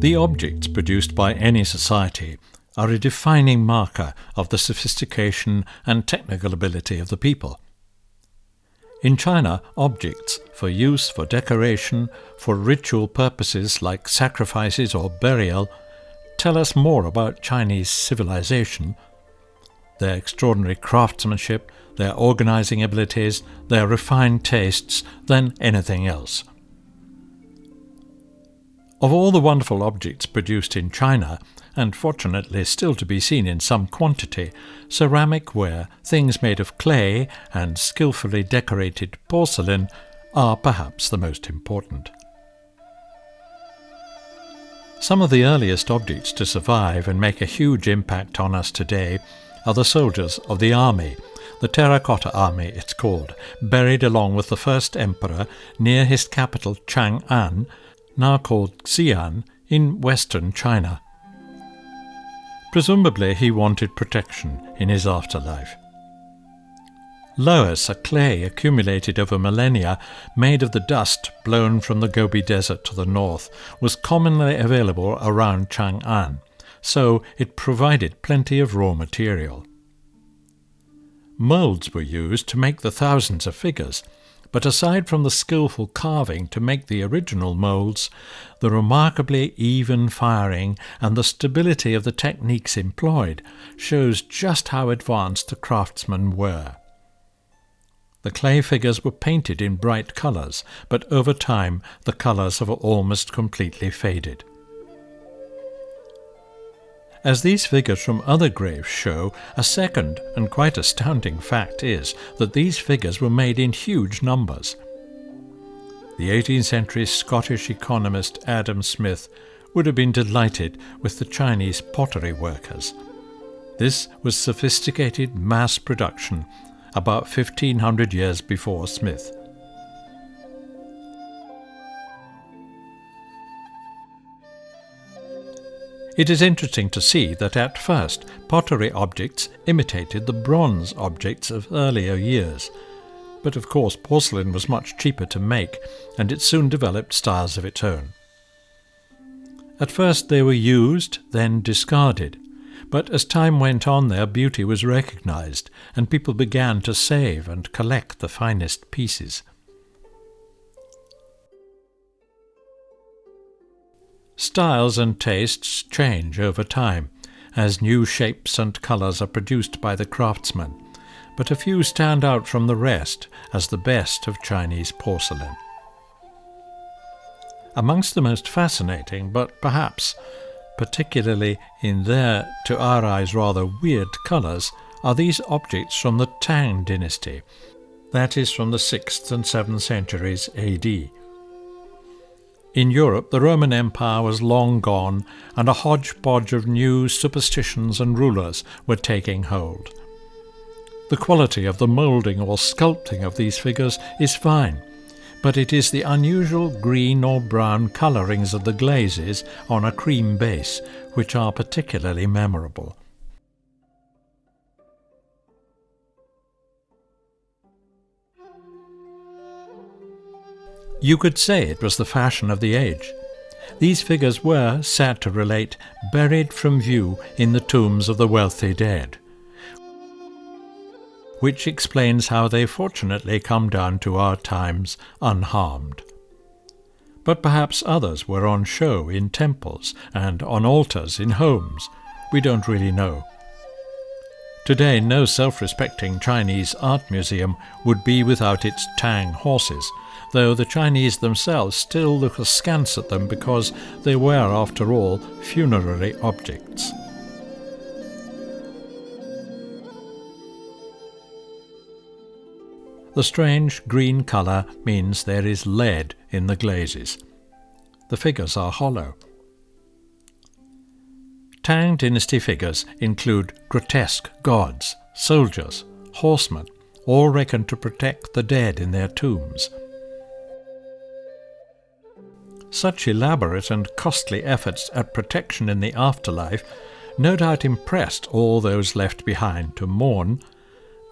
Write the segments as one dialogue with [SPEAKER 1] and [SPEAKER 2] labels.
[SPEAKER 1] The objects produced by any society are a defining marker of the sophistication and technical ability of the people. In China, objects for use for decoration, for ritual purposes like sacrifices or burial, tell us more about Chinese civilization, their extraordinary craftsmanship, their organizing abilities, their refined tastes, than anything else. Of all the wonderful objects produced in China, and fortunately still to be seen in some quantity, ceramic ware, things made of clay, and skillfully decorated porcelain are perhaps the most important. Some of the earliest objects to survive and make a huge impact on us today are the soldiers of the army, the Terracotta Army it's called, buried along with the first emperor near his capital Chang'an, now called Xi'an, in western China. Presumably he wanted protection in his afterlife. Loess, a clay accumulated over millennia, made of the dust blown from the Gobi Desert to the north, was commonly available around Chang'an, so it provided plenty of raw material. Moulds were used to make the thousands of figures, but aside from the skillful carving to make the original moulds, the remarkably even firing and the stability of the techniques employed shows just how advanced the craftsmen were. The clay figures were painted in bright colours, but over time the colours have almost completely faded. As these figures from other graves show, a second and quite astounding fact is that these figures were made in huge numbers. The 18th century Scottish economist Adam Smith would have been delighted with the Chinese pottery workers. This was sophisticated mass production about 1500 years before Smith. It is interesting to see that at first pottery objects imitated the bronze objects of earlier years, but of course porcelain was much cheaper to make, and it soon developed styles of its own. At first they were used, then discarded, but as time went on their beauty was recognized, and people began to save and collect the finest pieces. Styles and tastes change over time, as new shapes and colours are produced by the craftsmen, but a few stand out from the rest as the best of Chinese porcelain. Amongst the most fascinating, but perhaps particularly in their, to our eyes, rather weird colours, are these objects from the Tang dynasty, that is from the 6th and 7th centuries AD. In Europe, the Roman Empire was long gone, and a hodgepodge of new superstitions and rulers were taking hold. The quality of the moulding or sculpting of these figures is fine, but it is the unusual green or brown colourings of the glazes on a cream base which are particularly memorable. You could say it was the fashion of the age. These figures were, sad to relate, buried from view in the tombs of the wealthy dead, which explains how they fortunately come down to our times unharmed. But perhaps others were on show in temples and on altars in homes. We don't really know. Today, no self-respecting Chinese art museum would be without its Tang horses, though the Chinese themselves still look askance at them because they were, after all, funerary objects. The strange green colour means there is lead in the glazes. The figures are hollow. Tang dynasty figures include grotesque gods, soldiers, horsemen, all reckoned to protect the dead in their tombs. Such elaborate and costly efforts at protection in the afterlife no doubt impressed all those left behind to mourn,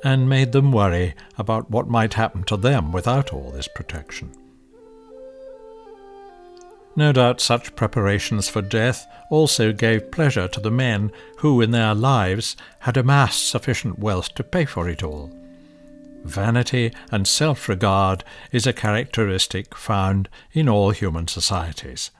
[SPEAKER 1] and made them worry about what might happen to them without all this protection. No doubt such preparations for death also gave pleasure to the men who in their lives had amassed sufficient wealth to pay for it all. Vanity and self-regard is a characteristic found in all human societies.